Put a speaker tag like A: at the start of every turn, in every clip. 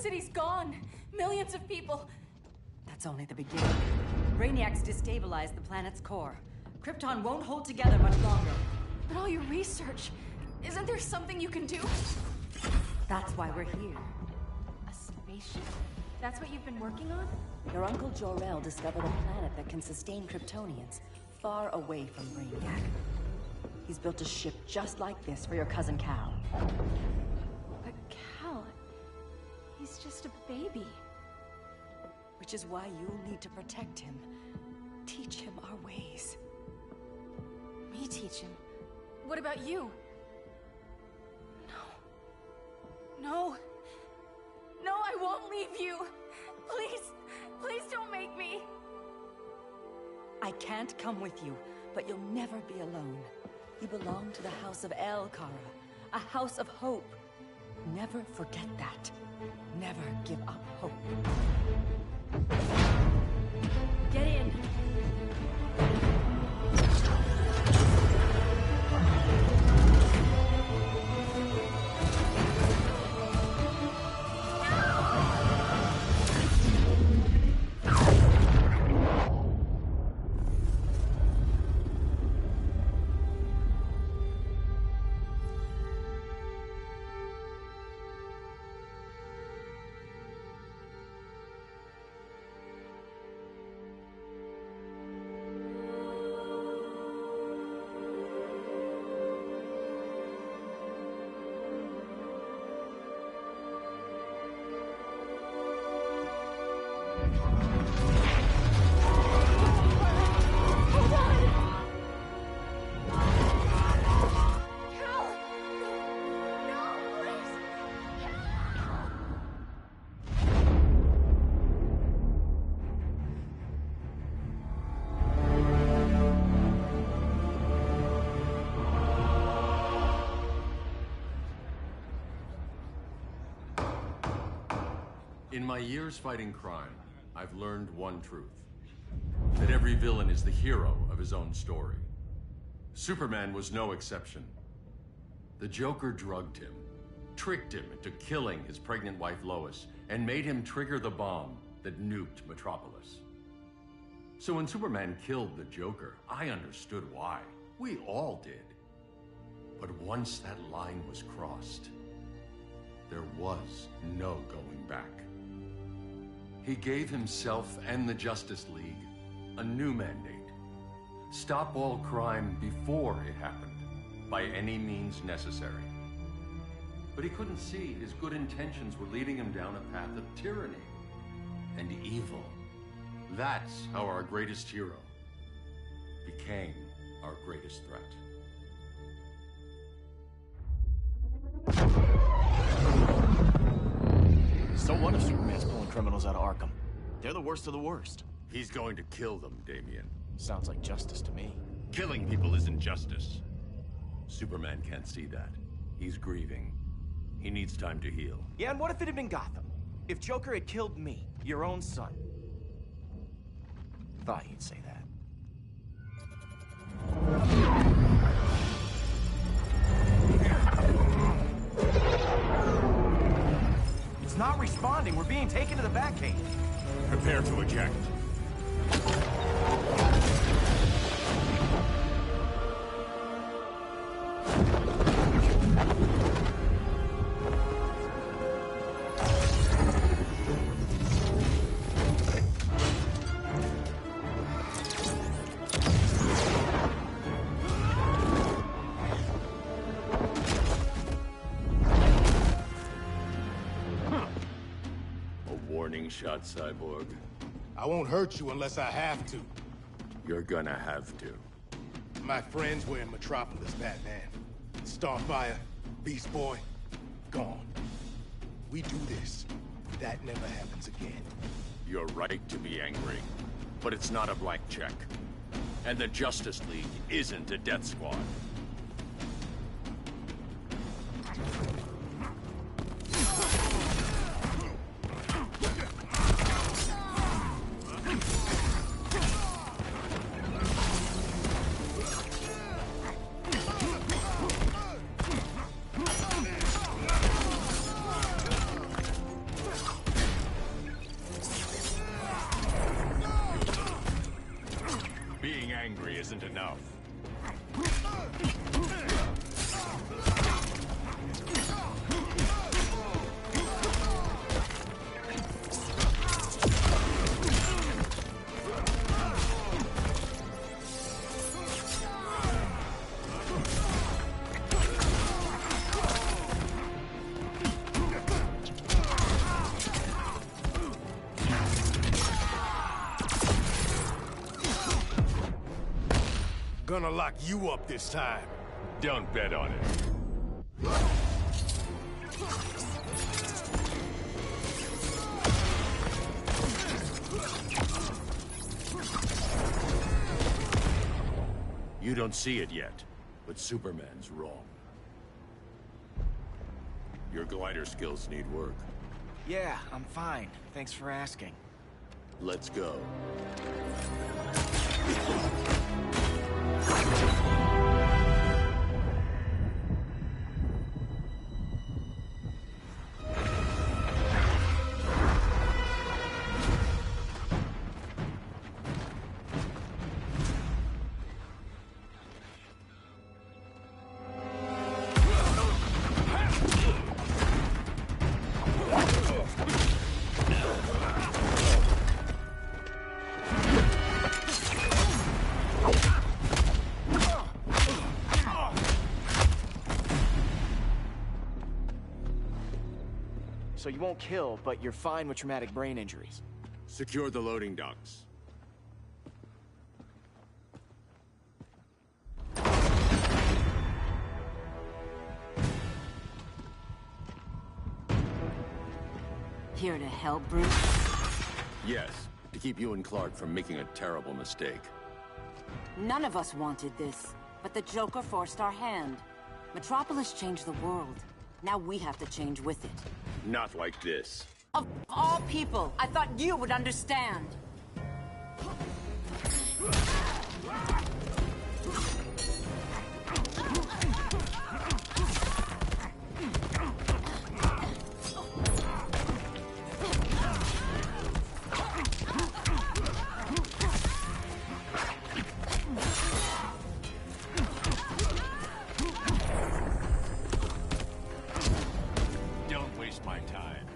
A: city's gone. Millions of people.
B: That's only the beginning. Brainiac's destabilized the planet's core. Krypton won't hold together much longer.
A: But all your research, isn't there something you can do?
B: That's why we're here.
A: A spaceship? That's what you've been working on?
B: Your Uncle Jor-El discovered a planet that can sustain Kryptonians, far away from Brainiac. He's built a ship just like this for your cousin Cal.
A: But Cal... he's just a baby.
B: Which is why you'll need to protect him. Teach him our ways.
A: Me teach him? What about you? No. No, I won't leave you. Please, please don't make me.
B: I can't come with you, but you'll never be alone. You belong to the House of El, Kara. A house of hope. Never forget that. Never give up hope. Get in.
C: In my years fighting crime, I've learned one truth. That every villain is the hero of his own story. Superman was no exception. The Joker drugged him, tricked him into killing his pregnant wife Lois, and made him trigger the bomb that nuked Metropolis. So when Superman killed the Joker, I understood why. We all did. But once that line was crossed, there was no going back. He gave himself and the Justice League a new mandate. Stop all crime before it happened, by any means necessary. But he couldn't see his good intentions were leading him down a path of tyranny and evil. That's how our greatest hero became our greatest threat.
D: So what if Superman's pulling criminals out of Arkham? They're the worst of the worst.
C: He's going to kill them, Damian.
D: Sounds like justice to me.
C: Killing people isn't justice. Superman can't see that. He's grieving. He needs time to heal.
D: Yeah, and what if it had been Gotham? If Joker had killed me, your own son? Thought you'd say that. It's not responding. We're being taken to the Batcave.
C: Prepare to eject. Warning shot, Cyborg.
E: I won't hurt you unless I have to.
C: You're gonna have to.
E: My friends were in Metropolis, Batman. Starfire, Beast Boy, gone. We do this. That never happens again.
C: You're right to be angry, but it's not a blank check. And the Justice League isn't a death squad.
F: angry isn't enough.
E: Gonna lock you up this time.
F: Don't bet on it.
C: You don't see it yet, but Superman's wrong. Your glider skills need work.
D: Yeah, I'm fine. Thanks for asking.
C: Let's go.
D: So you won't kill, but you're fine with traumatic brain injuries.
C: Secure the loading docks.
B: Here to help, Bruce?
C: Yes, to keep you and Clark from making a terrible mistake.
B: None of us wanted this, but the Joker forced our hand. Metropolis changed the world. Now we have to change with it.
C: Not like this.
B: Of all people, I thought you would understand.
F: Don't waste my time.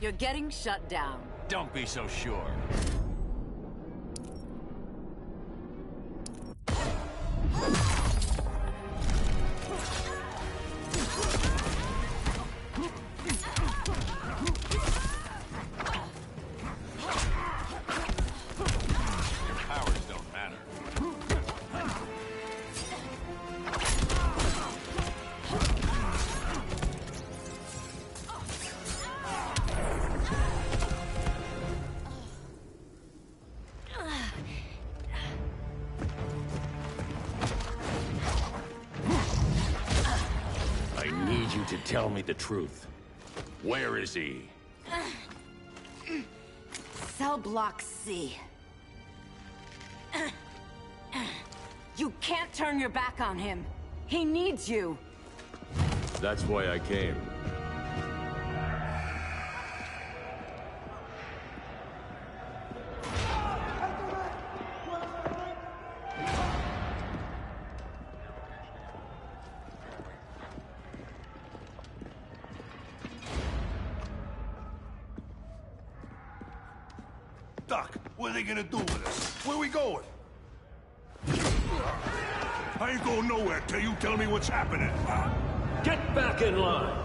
B: You're getting shut down.
F: Don't be so sure. Your powers don't matter.
C: I need you to tell me the truth. Where is he?
B: Cell Block C. You can't turn your back on him. He needs you.
C: That's why I came.
E: Doc, what are they gonna do with us? Where we going? I ain't going nowhere till you tell me what's happening.
C: Get back in line!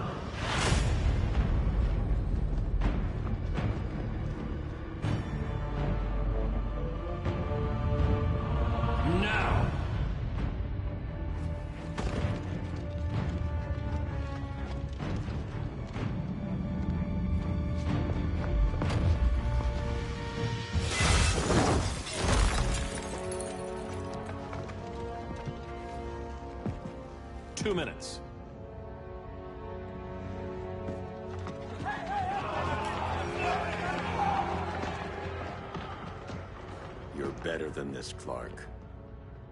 C: Now!
F: Two minutes.
C: You're better than this, Clark.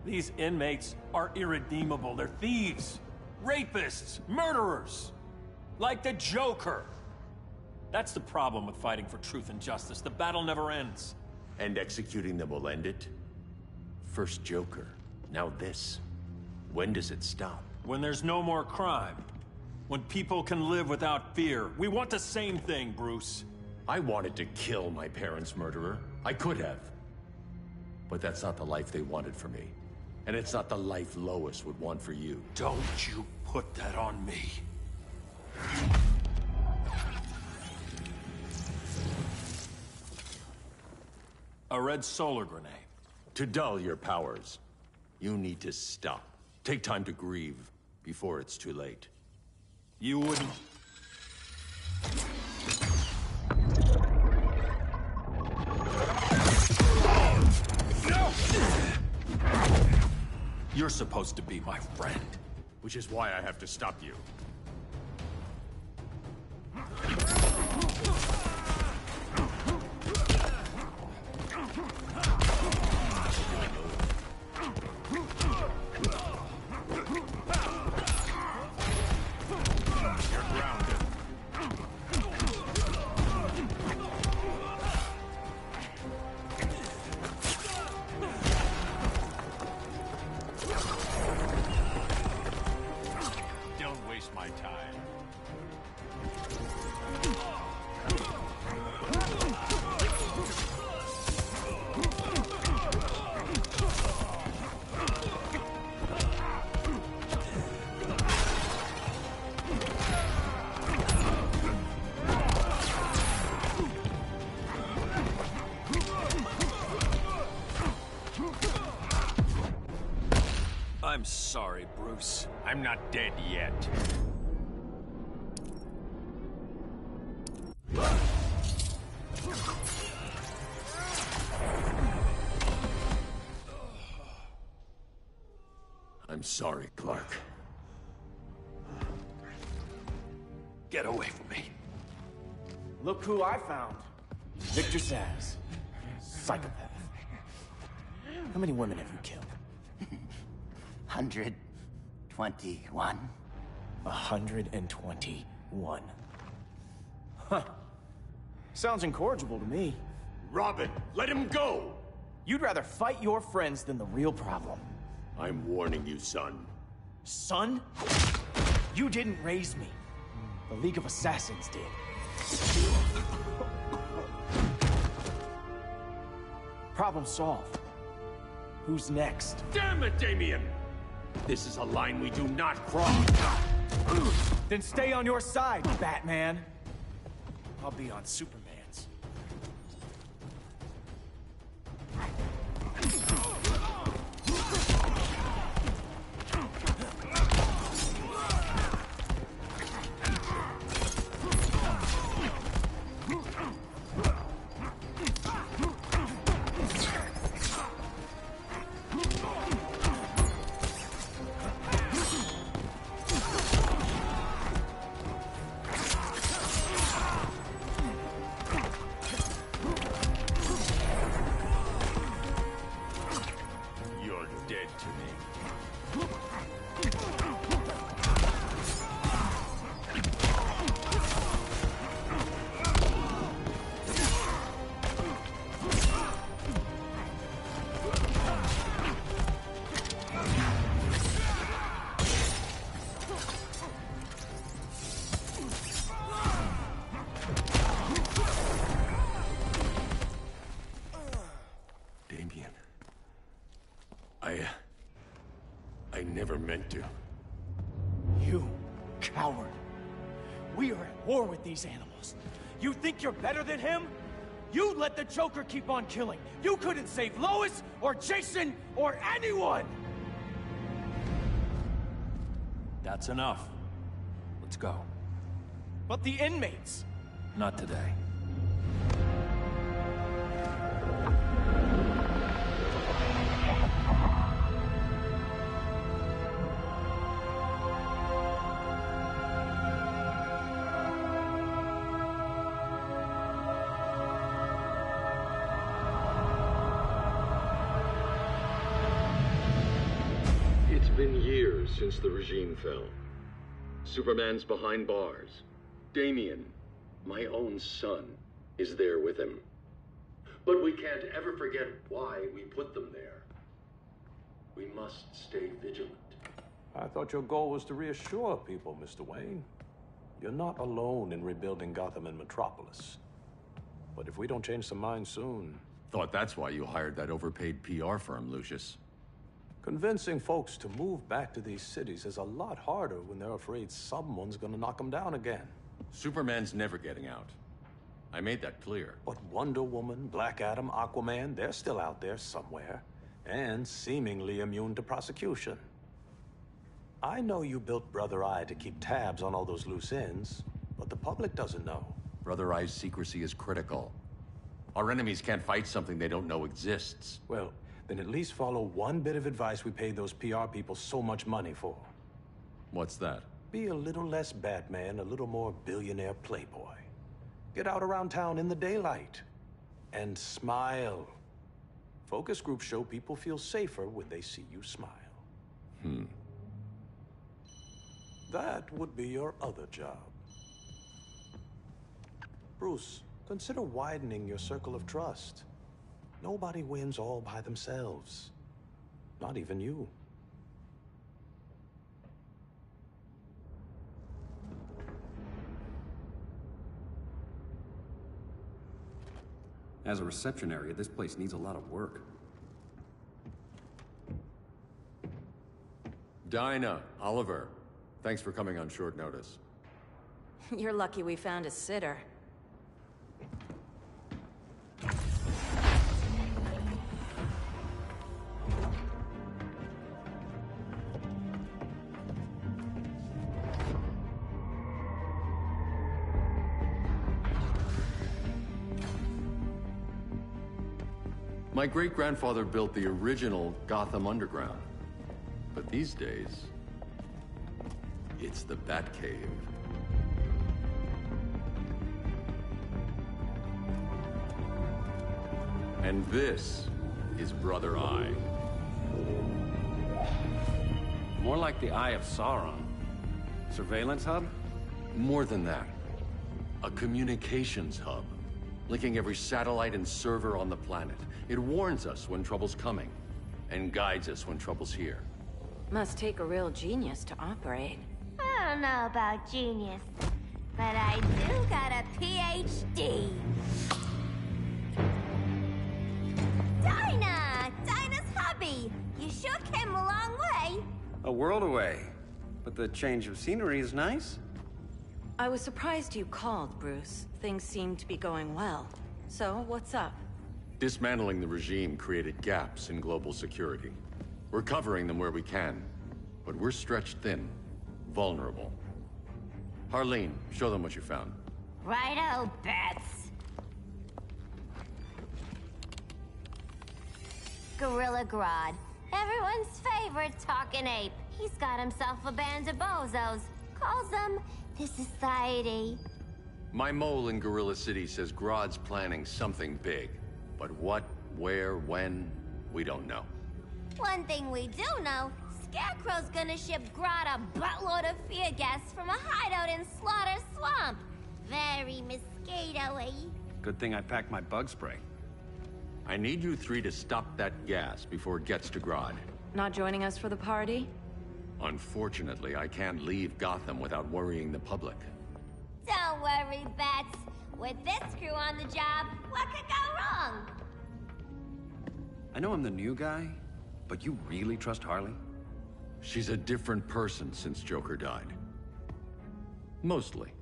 G: These inmates are irredeemable. They're thieves.
F: rapists, murderers. Like the Joker. That's the problem with fighting for truth and justice. The battle never ends.
C: And executing them will end it? First Joker, now this. When does it stop?
F: When there's no more crime. When people can live without fear. We want the same thing, Bruce.
C: I wanted to kill my parents' murderer. I could have. But that's not the life they wanted for me. And it's not the life Lois would want for you.
F: Don't you put that on me. A red solar grenade.
C: To dull your powers, you need to stop. Take time to grieve before it's too late.
F: You wouldn't... You're supposed to be my friend.
C: Which is why I have to stop you.
F: My time. I'm sorry, Bruce. I'm not dead yet.
C: I'm sorry, Clark.
F: Get away from me.
D: Look who I found. Victor Zsasz. Psychopath. How many women have you killed?
G: 121.
D: 121. Huh. Sounds incorrigible to me.
C: Robin, let him go!
D: You'd rather fight your friends than the real problem.
C: I'm warning you, son.
D: Son? You didn't raise me. The League of Assassins did. Problem solved. Who's next?
C: Damn it, Damien! This is a line we do not cross.
D: Then stay on your side, Batman. I'll be on Superman's.
C: I never meant to.
D: You coward. We are at war with these animals. You think you're better than him? You let the Joker keep on killing. You couldn't save Lois, or Jason, or anyone!
F: That's enough. Let's go.
D: But the inmates.
F: Not today.
C: It's been years since the regime fell. Superman's behind bars. Damian, my own son, is there with him. But we can't ever forget why we put them there. We must stay vigilant.
H: I thought your goal was to reassure people, Mr. Wayne. You're not alone in rebuilding Gotham and Metropolis. But if we don't change some minds soon...
C: Thought that's why you hired that overpaid PR firm, Lucius.
H: Convincing folks to move back to these cities is a lot harder when they're afraid someone's gonna knock them down again.
C: Superman's never getting out. I made that clear.
H: But Wonder Woman, Black Adam, Aquaman, they're still out there somewhere. And seemingly immune to prosecution. I know you built Brother Eye to keep tabs on all those loose ends, but the public doesn't know.
C: Brother Eye's secrecy is critical. Our enemies can't fight something they don't know exists.
H: Well, then at least follow one bit of advice we paid those PR people so much money for.
C: What's that?
H: Be a little less Batman, a little more billionaire playboy. Get out around town in the daylight. And smile. Focus groups show people feel safer when they see you smile. That would be your other job. Bruce, consider widening your circle of trust. Nobody wins all by themselves. Not even you.
I: As a reception area, this place needs a lot of work.
C: Dinah, Oliver, thanks for coming on short notice.
B: You're lucky we found a sitter.
C: My great-grandfather built the original Gotham Underground. But these days, it's the Batcave. And this is Brother Eye.
I: More like the Eye of Sauron. Surveillance hub?
C: More than that. A communications hub, linking every satellite and server on the planet. It warns us when trouble's coming, and guides us when trouble's here.
B: Must take a real genius to operate.
J: I don't know about genius, but I do got a PhD. Dinah's hubby! You sure came a long way.
I: A world away. But the change of scenery is nice.
B: I was surprised you called, Bruce. Things seem to be going well. So, what's up?
C: Dismantling the regime created gaps in global security. We're covering them where we can, but we're stretched thin, vulnerable. Harleen, show them what you found.
J: Righto, Bats. Gorilla Grodd. Everyone's favorite talking ape. He's got himself a band of bozos. Calls them the Society.
C: My mole in Gorilla City says Grodd's planning something big. But what, where, when, we don't know.
J: One thing we do know, Scarecrow's gonna ship Grodd a buttload of fear gas from a hideout in Slaughter Swamp. Very mosquito-y.
I: Good thing I packed my bug spray.
C: I need you three to stop that gas before it gets to Grodd.
B: Not joining us for the party?
C: Unfortunately, I can't leave Gotham without worrying the public.
J: Don't worry, Bats. With this crew on the job, what could go wrong?
I: I know I'm the new guy, but you really trust Harley?
C: She's a different person since Joker died. Mostly.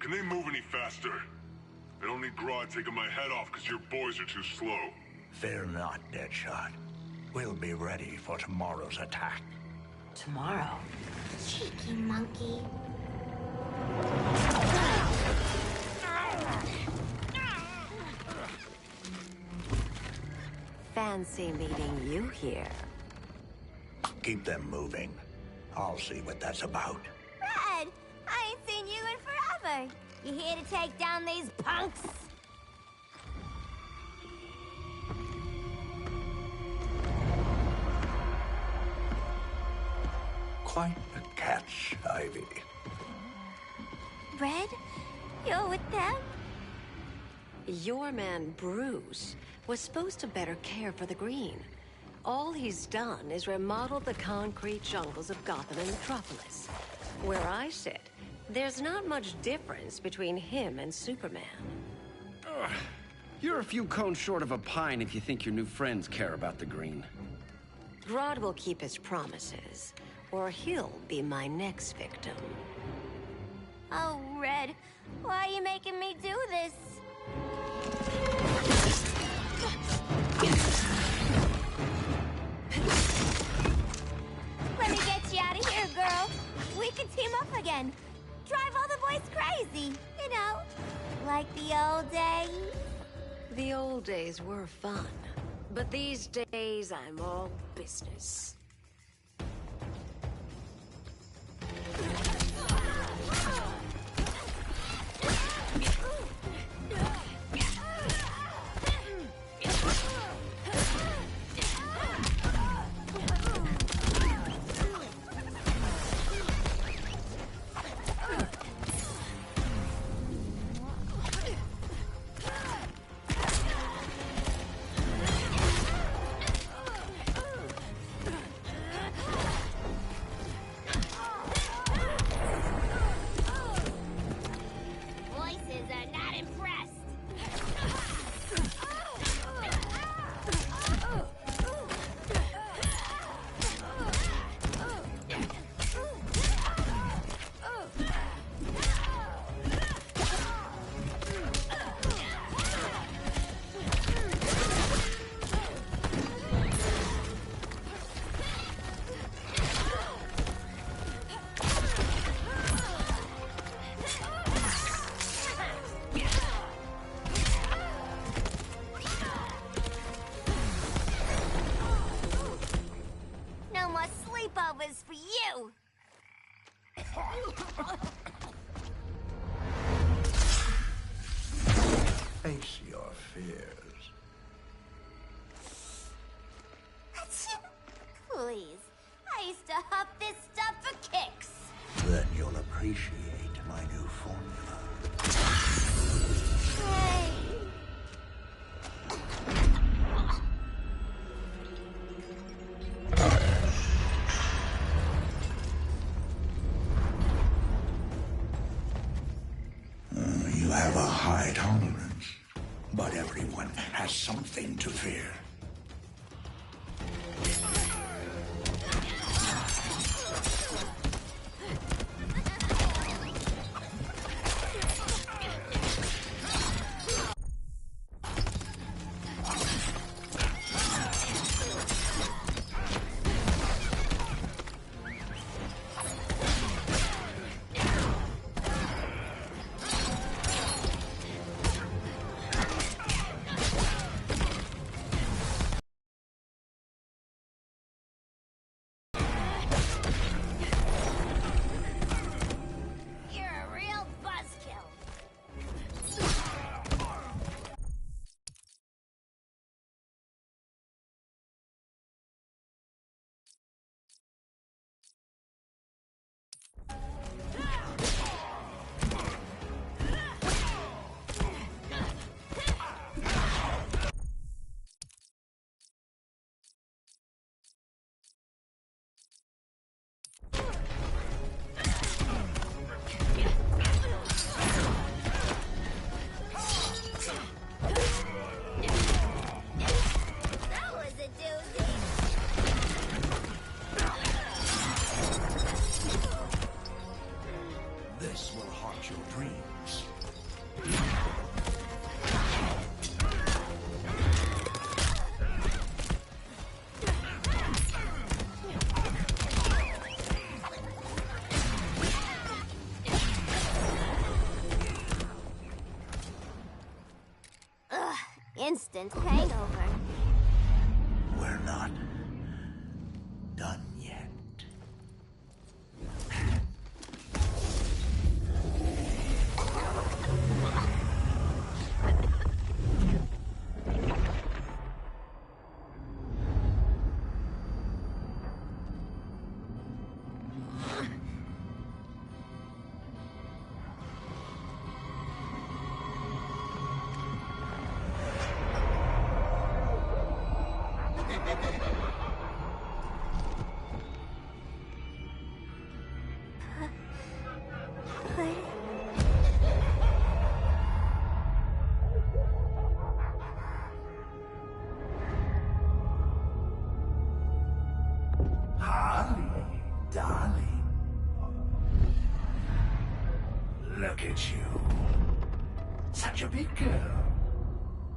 K: Can they move any faster? I don't need Grodd taking my head off because your boys are too slow.
G: Fear not, Deadshot. We'll be ready for tomorrow's attack.
B: Tomorrow?
J: Cheeky monkey.
L: fancy meeting you here.
G: Keep them moving. I'll see what that's about.
J: Red, I ain't seen you in forever. You here to take down these punks?
G: Quite a catch, Ivy.
J: Red, you're with them?
L: Your man, Bruce, was supposed to better care for the Green. All he's done is remodel the concrete jungles of Gotham and Metropolis. Where I sit, there's not much difference between him and Superman.
I: Ugh. You're a few cones short of a pine if you think your new friends care about the Green.
L: Grodd will keep his promises, or he'll be my next victim.
J: Oh, Red, why are you making me do this? Let me get you out of here, girl. We can team up again. Drive all the boys crazy, you know, like the old days.
L: The old days were fun, but these days I'm all business.
J: sleepovers for you!
G: Face your fears.
J: Please, I used to huff this stuff for kicks.
G: Then you'll appreciate my new formula.
J: Hey.
G: You have a high tolerance, but everyone has something to fear.
J: Instant hangover.
G: We're not done yet.
M: Harley, darling. Look at you. Such a big girl.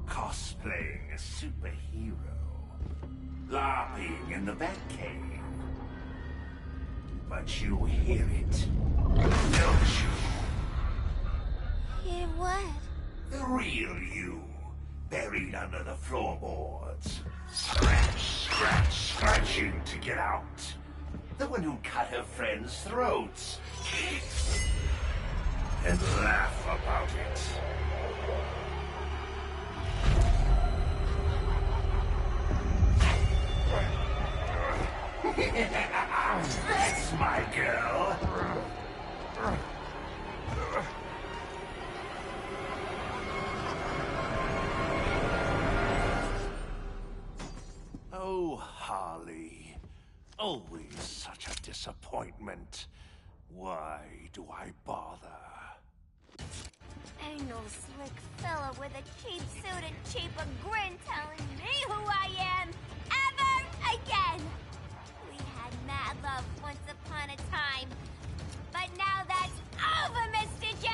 M: Cosplaying a superhero. LARPing in the Batcave. But you hear it, don't you?
J: Hear what?
M: The real you, buried under the floorboards. Scratch, scratch, scratching to get out. The one who cut her friends' throats. And laugh about it. That's my girl. Oh, Harley. Always such a disappointment. Why do I bother?
J: Ain't no slick fella with a cheap suit and cheaper grin telling me who I am ever again. We had mad love once upon a time, but now that's over, Mr. J.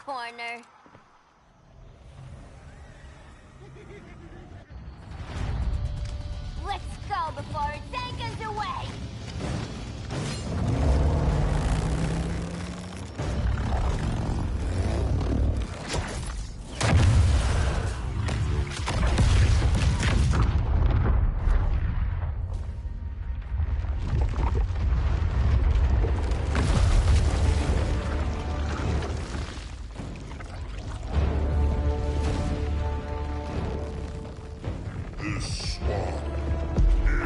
J: Corner. Let's go before it takes us away!
K: This swamp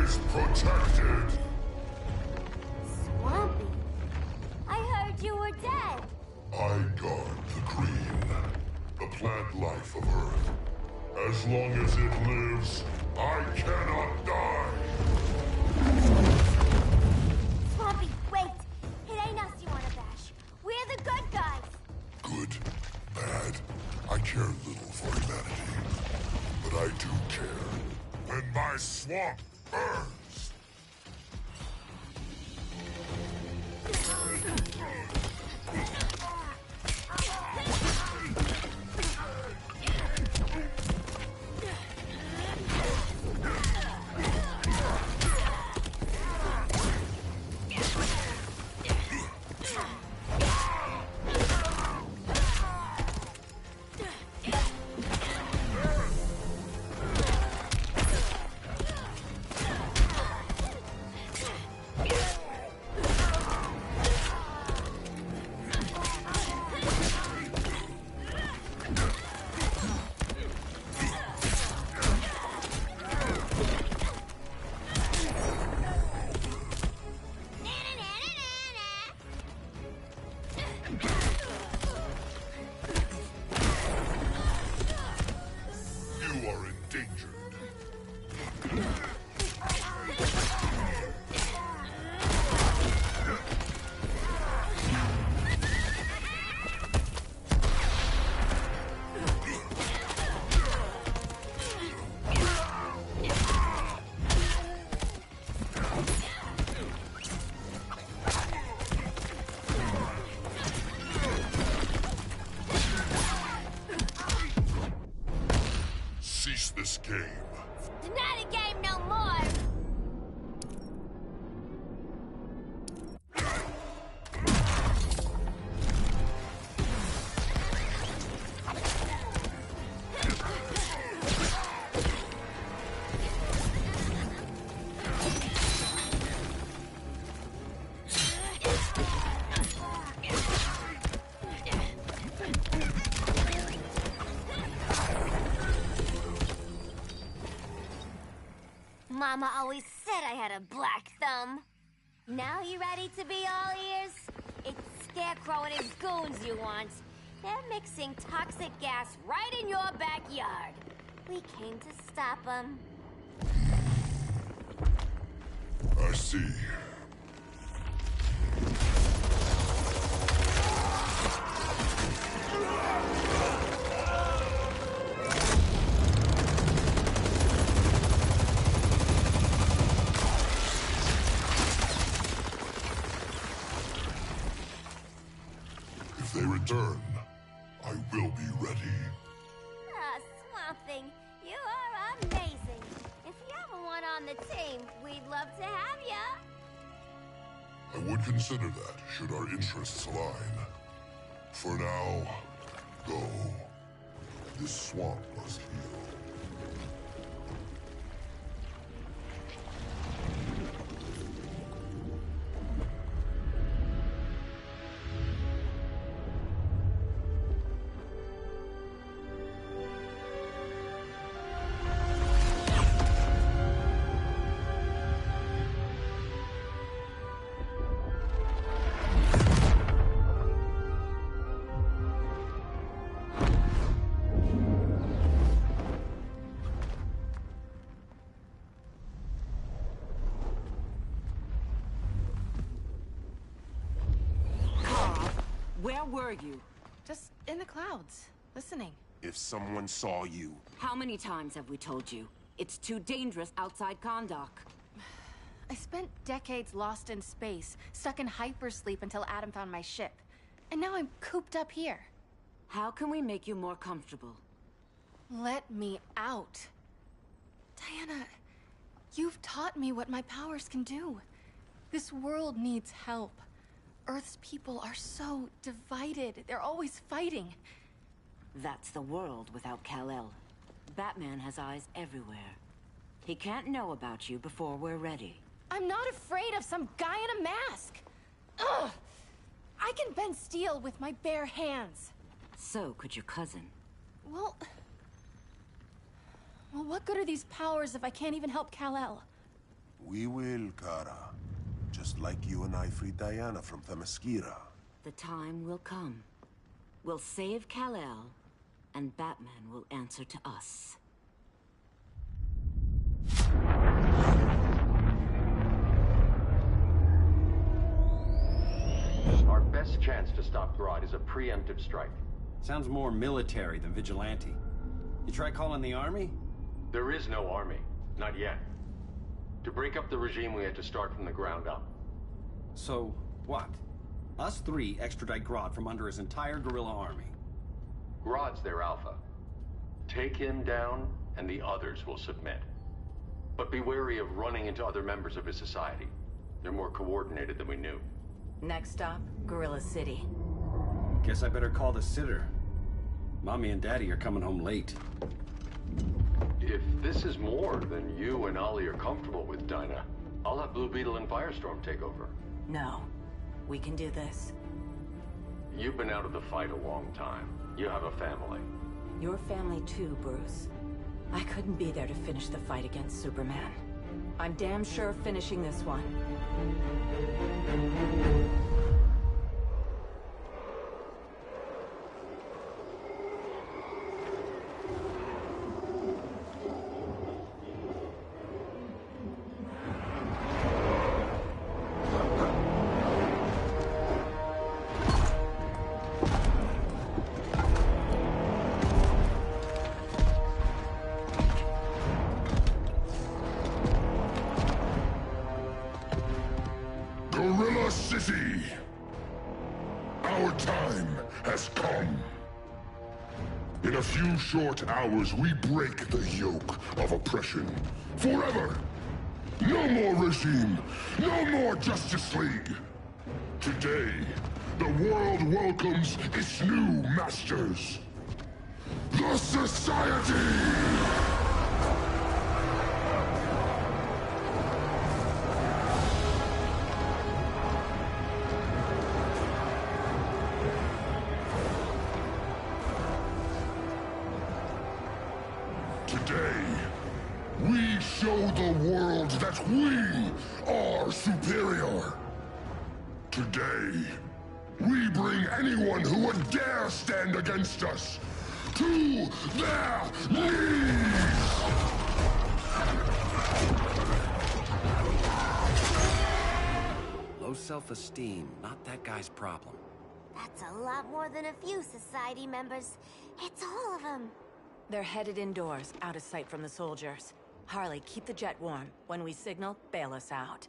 K: is protected.
J: Swampy? I heard you were dead.
K: I guard the green, the plant life of Earth. As long as it lives, I cannot die.
J: Swampy, wait! It ain't us you wanna bash. We're the good guys.
K: Good, bad, I care little for humanity. But I do care when my swamp burns. this game.
J: It's not a game no more! Mama always said I had a black thumb. Now you ready to be all ears? It's Scarecrow and his goons you want. They're mixing toxic gas right in your backyard. We came to stop them.
K: I see. If they return, I will be ready.
J: Ah, Swamp Thing, you are amazing. If you ever want on the team, we'd love to have ya.
K: I would consider that, should our interests align. For now, go. This swamp must heal.
B: Where were you?
A: Just in the clouds, listening.
E: If someone saw you...
B: How many times have we told you? It's too dangerous outside Kahndaq.
A: I spent decades lost in space, stuck in hypersleep until Adam found my ship. And now I'm cooped up here.
B: How can we make you more comfortable?
A: Let me out. Diana, you've taught me what my powers can do. This world needs help. Earth's people are so divided. They're always fighting.
B: That's the world without Kal-El. Batman has eyes everywhere. He can't know about you before we're ready.
A: I'm not afraid of some guy in a mask. Ugh! I can bend steel with my bare hands.
B: So could your cousin.
A: Well, what good are these powers if I can't even help Kal-El?
E: We will, Kara. Just like you and I freed Diana from Themyscira.
B: The time will come. We'll save Kal-El, and Batman will answer to us.
C: Our best chance to stop Grodd is a preemptive strike.
I: Sounds more military than vigilante. You try calling the army?
C: There is no army. Not yet. To break up the regime, we had to start from the ground up.
I: So, what? Us three extradite Grodd from under his entire guerrilla army.
C: Grodd's their alpha. Take him down, and the others will submit. But be wary of running into other members of his society. They're more coordinated than we knew.
B: Next stop, Gorilla City.
I: Guess I better call the sitter. Mommy and Daddy are coming home late.
C: If this is more than you and Ollie are comfortable with, Dinah, I'll have Blue Beetle and Firestorm take over.
B: No. We can do this.
C: You've been out of the fight a long time. You have a family.
B: Your family too, Bruce. I couldn't be there to finish the fight against Superman. I'm damn sure finishing this one.
K: Gorilla City! Our time has come. In a few short hours, we break the yoke of oppression. Forever! No more regime! No more Justice League! Today, the world welcomes its new masters. The Society! Today, we show the world that we are superior. Today, we bring anyone who would dare stand against us to their knees!
I: Low self-esteem, not that guy's problem.
J: That's a lot more than a few Society members. It's all of them.
B: They're headed indoors, out of sight from the soldiers. Harley, keep the jet warm. When we signal, bail us out.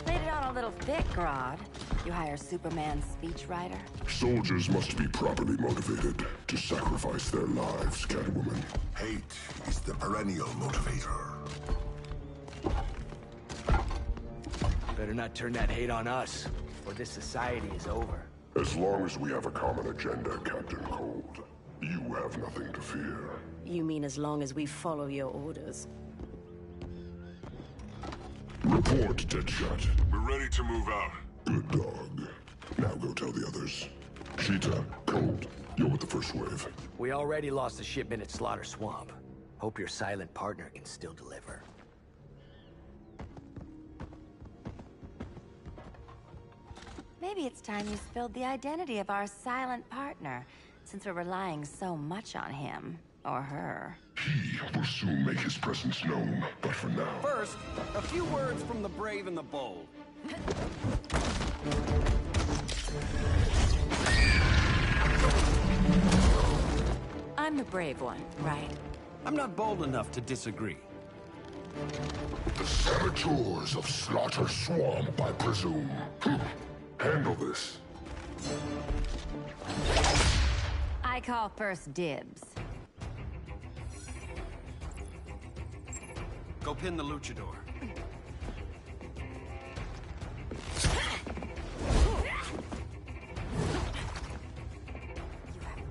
B: Played it on a little thick, Grodd. You hire Superman's speechwriter?
K: Soldiers must be properly motivated to sacrifice their lives, Catwoman.
M: Hate is the perennial motivator.
D: Better not turn that hate on us, or this society is over.
K: As long as we have a common agenda, Captain Cold, you have nothing to fear.
B: You mean as long as we follow your orders?
K: Report, Deadshot.
N: We're ready to move out.
K: Good dog. Now go tell the others. Cheetah, Cold, you're with the first wave.
D: We already lost the shipment at Slaughter Swamp. Hope your silent partner can still deliver.
B: Maybe it's time you spilled the identity of our silent partner, since we're relying so much on him. Or her.
K: He will soon make his presence known, but for now...
I: First, a few words from the brave and the bold.
B: I'm the brave one, right?
I: I'm not bold enough to disagree.
K: The saboteurs of Slaughter Swamp, I presume. Handle this.
B: I call first dibs.
I: Go pin the luchador.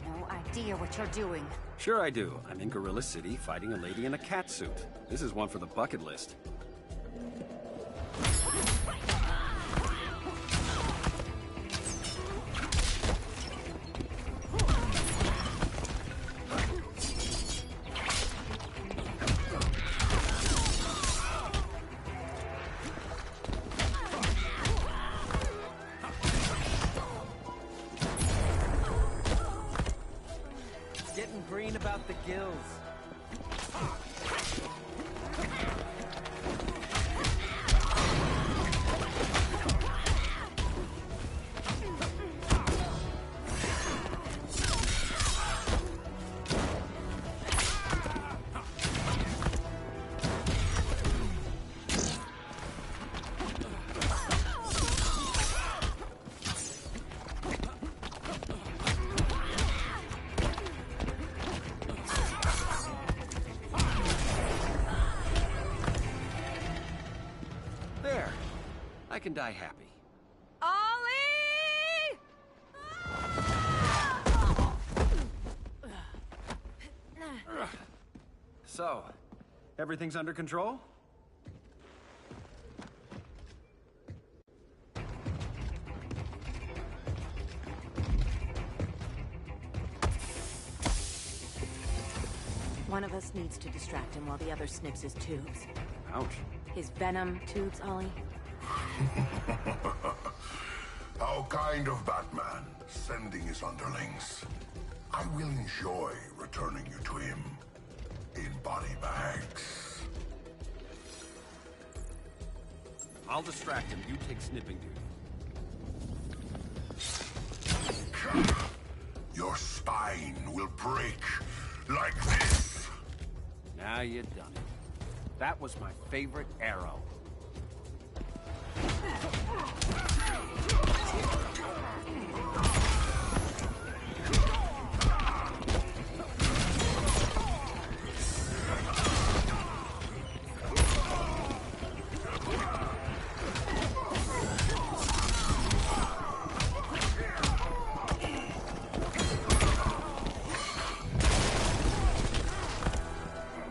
B: No idea what you're doing.
I: Sure I do. I'm in Gorilla City fighting a lady in a cat suit. This is one for the bucket list.
D: Getting green about the gills.
I: There. I can die happy.
B: Ollie!
I: So, everything's under control?
B: One of us needs to distract him while the other snips his tubes.
I: Ouch.
B: His venom tubes, Ollie.
K: How kind of Batman, sending his underlings. I will enjoy returning you to him in body bags.
I: I'll distract him. You take snipping duty.
K: Your spine will break like this.
I: Now you've done it. That was my favorite arrow.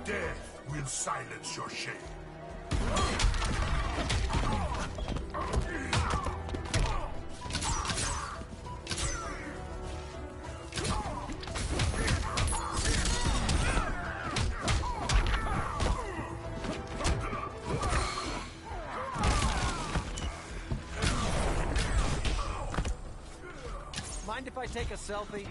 K: Death will silence your shame.
I: Mind if I take a selfie?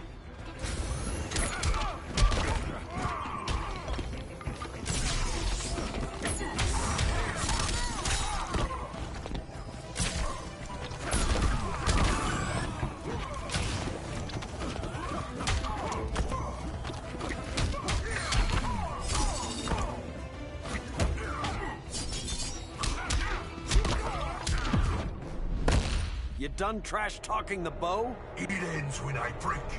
I: You done trash-talking the bow?
K: It ends when I break you.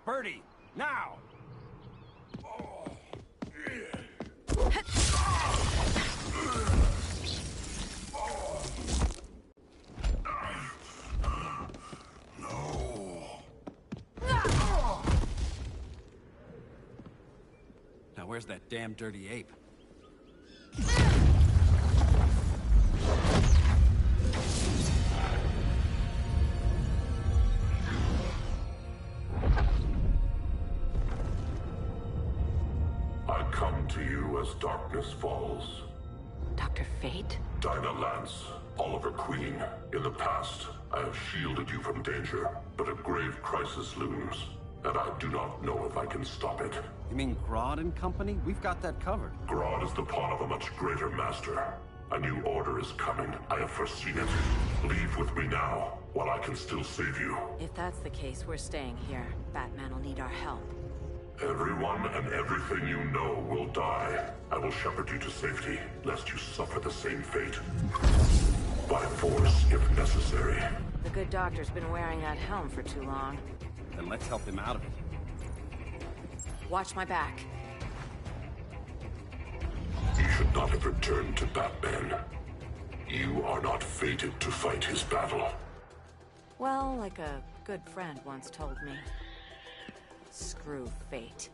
I: Birdie, now! Now where's that damn dirty ape?
K: I come to you as darkness falls.
L: Dr. Fate?
K: Dinah Lance, Oliver Queen. In the past, I have shielded you from danger, but a grave crisis looms, and I do not know if I can stop it.
I: You mean Grodd and company? We've got that covered.
K: Grodd is the pawn of a much greater master. A new order is coming. I have foreseen it. Leave with me now, while I can still save you.
B: If that's the case, we're staying here. Batman will need our help.
K: Everyone and everything you know will die. I will shepherd you to safety, lest you suffer the same fate. By force, if necessary.
B: The good doctor's been wearing that helm for too long.
I: Then let's help him out of it.
B: Watch my back.
K: You should not have returned to Batman. You are not fated to fight his battle.
B: Well, like a good friend once told me. Screw fate.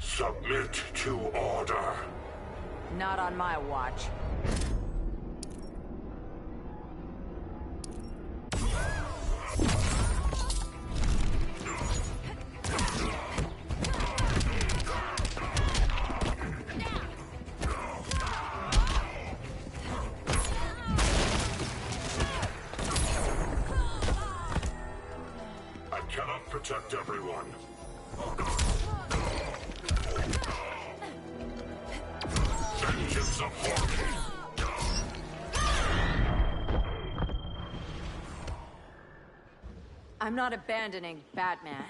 K: Submit to order.
B: Not on my watch.
K: I cannot protect everyone. Vengeance of Horky.
B: I'm not abandoning Batman.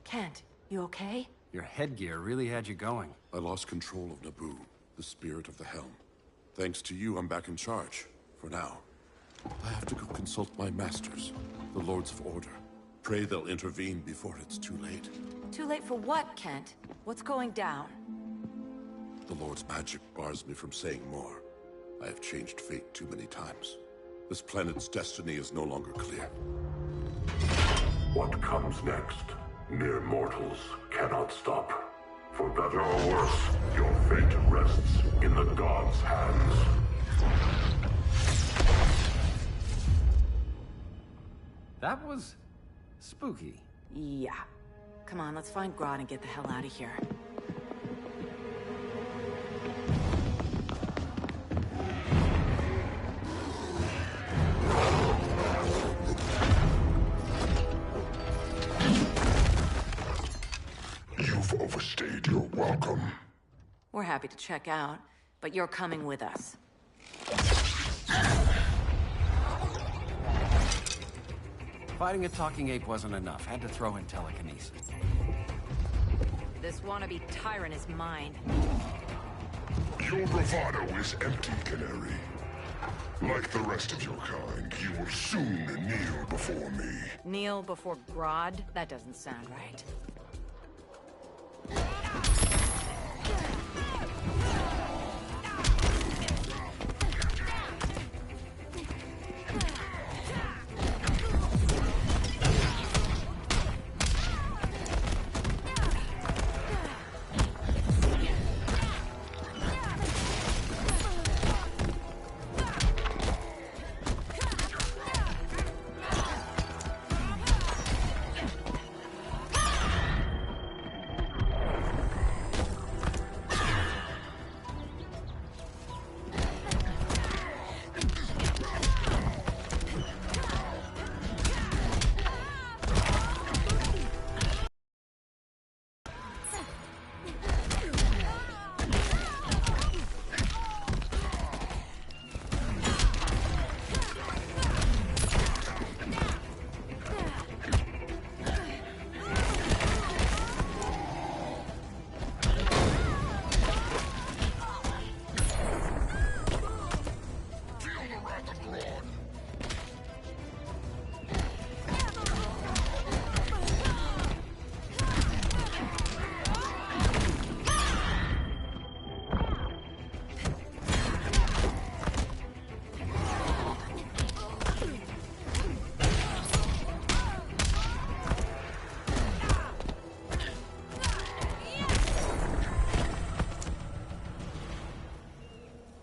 B: Kent, you okay?
I: Your headgear really had you going.
K: I lost control of Naboo, the spirit of the helm. Thanks to you, I'm back in charge. For now. I have to go consult my masters, the Lords of Order. Pray they'll intervene before it's too late.
B: Too late for what, Kent? What's going down?
K: The Lord's magic bars me from saying more. I have changed fate too many times. This planet's destiny is no longer clear.
M: What comes next? Mere mortals cannot stop. For better or worse, your fate rests in the gods' hands.
I: That was spooky.
B: Yeah. Come on, let's find Grodd and get the hell out of here.
K: You've overstayed your welcome.
B: We're happy to check out, but you're coming with us.
I: Fighting a talking ape wasn't enough. Had to throw in telekinesis.
B: This wannabe tyrant is mine.
K: Your bravado is empty, Canary. Like the rest of your kind, you will soon kneel before me.
B: Kneel before Grodd? That doesn't sound right.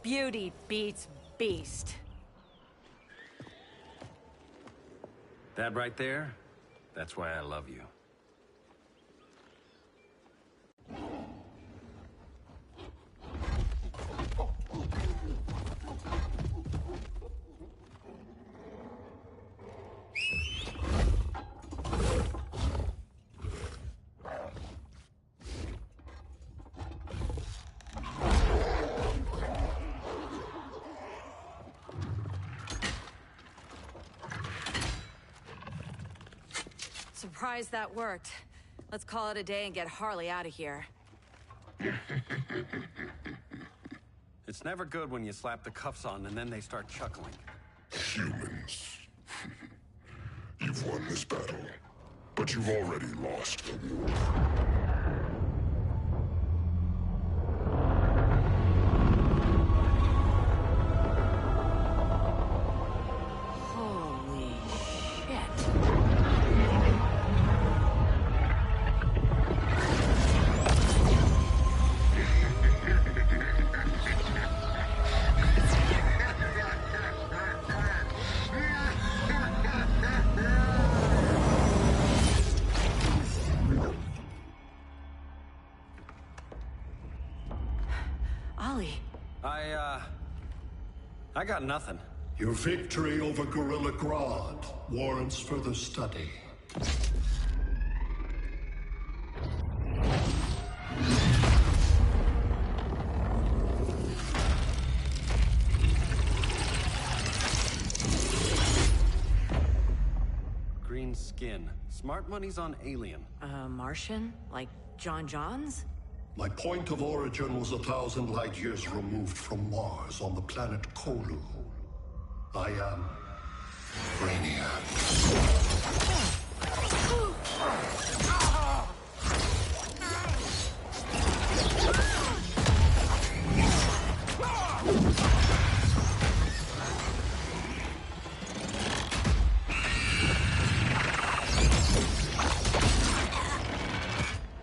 B: Beauty beats beast.
I: That right there, that's why I love you.
B: Surprised that worked. Let's call it a day and get Harley out of here.
I: It's never good when you slap the cuffs on and then they start chuckling.
K: Humans. You've won this battle, but you've already lost the war.
B: Holy shit.
I: I got nothing.
G: Your victory over Gorilla Grodd warrants further study.
I: Green skin. Smart money's on alien.
B: Martian? Like John Johns?
G: My point of origin was 1,000 light years removed from Mars on the planet Kolu. I am Brainiac.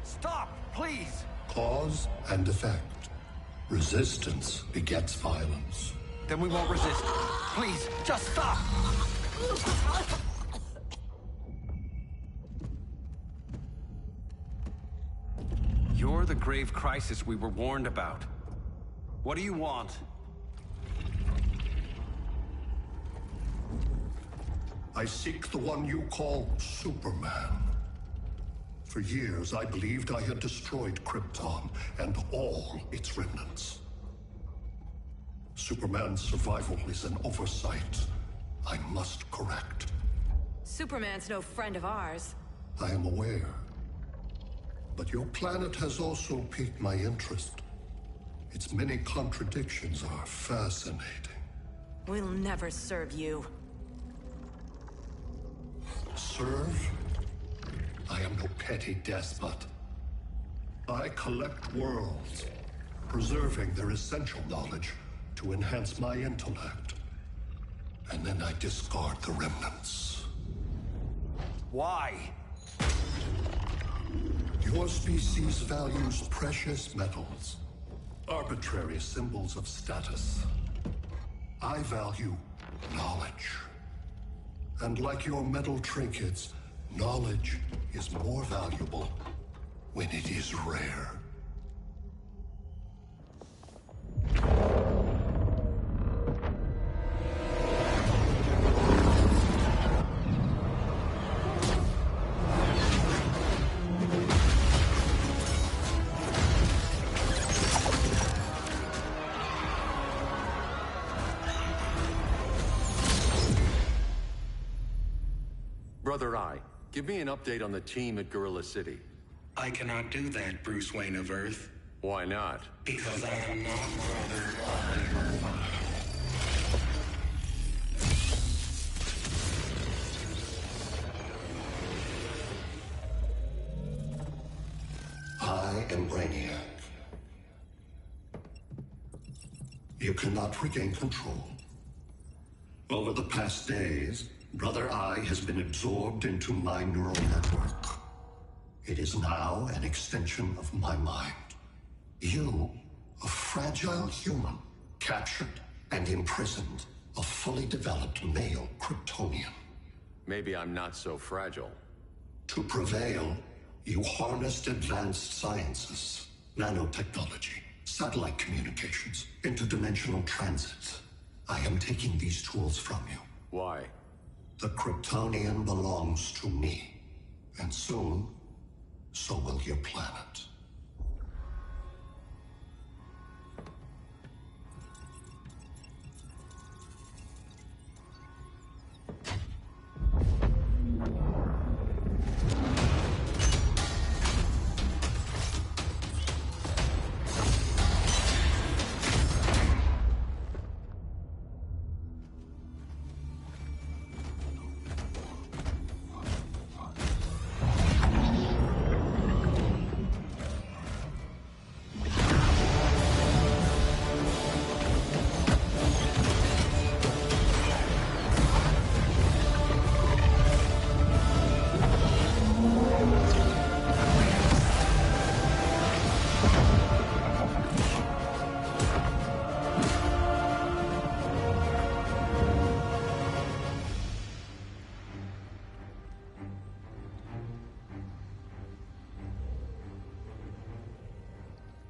I: Stop, please!
G: Cause and effect. Resistance begets violence.
I: Then we won't resist. Please, just stop! You're the grave crisis we were warned about. What do you want?
G: I seek the one you call Superman. For years, I believed I had destroyed Krypton and all its remnants. Superman's survival is an oversight I must correct.
B: Superman's no friend of ours.
G: I am aware. But your planet has also piqued my interest. Its many contradictions are fascinating.
B: We'll never serve you.
G: Serve? I am no petty despot. I collect worlds, preserving their essential knowledge to enhance my intellect. And then I discard the remnants.
I: Why?
G: Your species values precious metals, arbitrary symbols of status. I value knowledge. And like your metal trinkets, knowledge is more valuable when it is rare.
C: Brother Eye, give me an update on the team at Gorilla City.
N: I cannot do that, Bruce Wayne of Earth.
C: Why not?
N: Because I am not Brother Eye.
G: I am Brainiac. You cannot regain control. Over the past days, Brother Eye has been absorbed into my neural network. It is now an extension of my mind. You, a fragile human, captured and imprisoned a fully developed male Kryptonian.
C: Maybe I'm not so fragile.
G: To prevail, you harnessed advanced sciences, nanotechnology, satellite communications, interdimensional transits. I am taking these tools from you.
C: Why?
G: The Kryptonian belongs to me. And soon, so will your planet.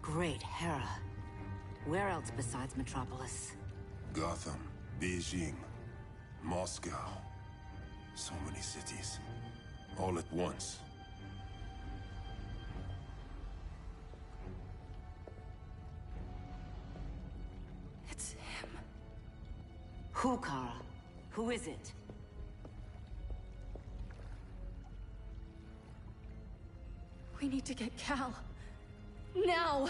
B: Great Hera. Where else besides Metropolis?
E: Gotham, Beijing,
K: Moscow. So many cities. All at once.
A: It's him.
B: Who, Kara? Who is it?
A: We need to get Cal. Now!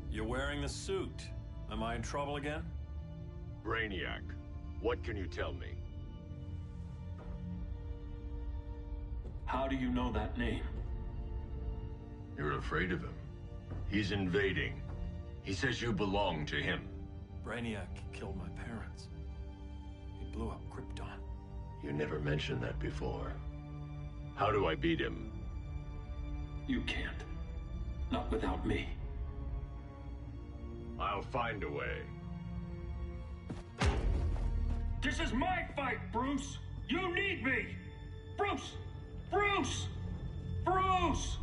F: You're wearing the suit. Am I in trouble again?
C: Brainiac, what can you tell me?
F: How do you know that name?
C: You're afraid of him. He's invading. He says you belong to him.
F: Brainiac killed my parents. He blew up Krypton.
C: You never mentioned that before. How do I beat him?
F: You can't. Not without me.
C: I'll find a way.
F: This is my fight, Bruce! You need me! Bruce! Bruce! Bruce!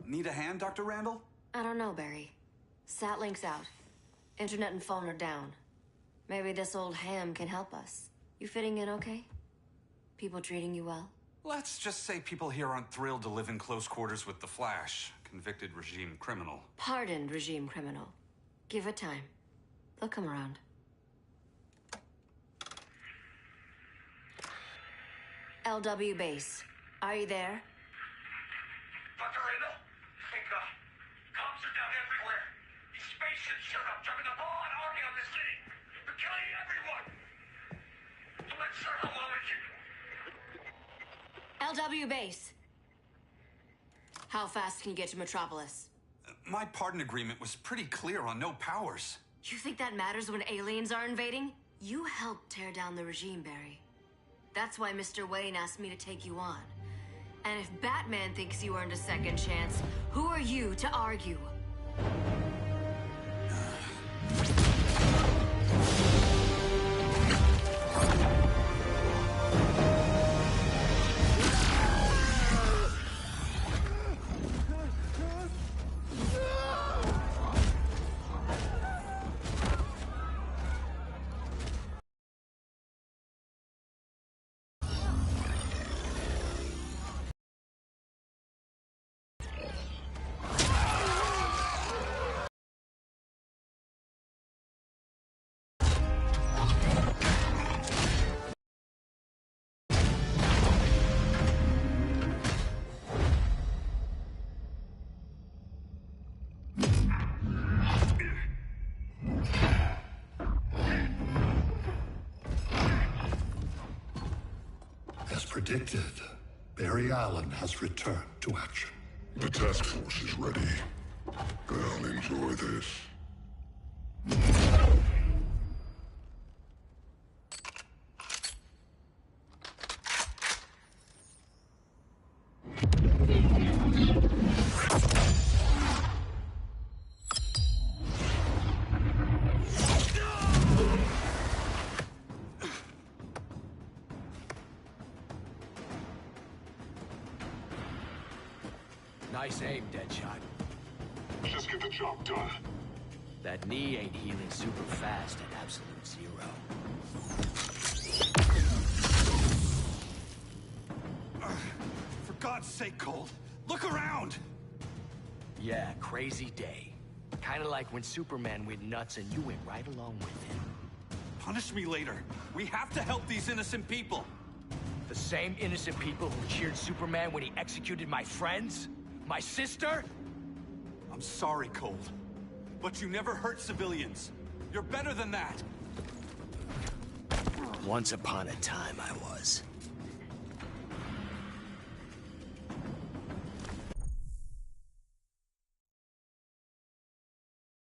O: Need a hand, Dr. Randall?
L: I don't know, Barry. Satlink's out. Internet and phone are down. Maybe this old ham can help us. You fitting in okay? People treating you well?
O: Let's just say people here aren't thrilled to live in close quarters with the Flash, convicted regime criminal.
L: Pardoned regime criminal. Give it time. They'll come around. LW base. Are you there?
M: Dr. Randall? Hey, cops are down everywhere. These spaceships showed up, dropping a ball and army on the city. They're killing everyone. So let's start a mission.
L: LW base. How fast can you get to Metropolis?
O: My pardon agreement was pretty clear on no powers.
L: You think that matters when aliens are invading? You helped tear down the regime, Barry. That's why Mr. Wayne asked me to take you on. And if Batman thinks you earned a second chance, who are you to argue?
G: As predicted, Barry Allen has returned to action.
K: The task force is ready. I'll enjoy this.
D: Nice aim, Deadshot.
K: Just get the job done.
P: That knee ain't healing super fast at absolute zero.
O: For God's sake, Cold, look around!
P: Yeah, crazy day. Kinda like when Superman went nuts and you went right along with him.
O: Punish me later. We have to help these innocent people.
P: The same innocent people who cheered Superman when he executed my friends? My sister?
O: I'm sorry, Cold. But you never hurt civilians. You're better than that.
P: Once upon a time I was.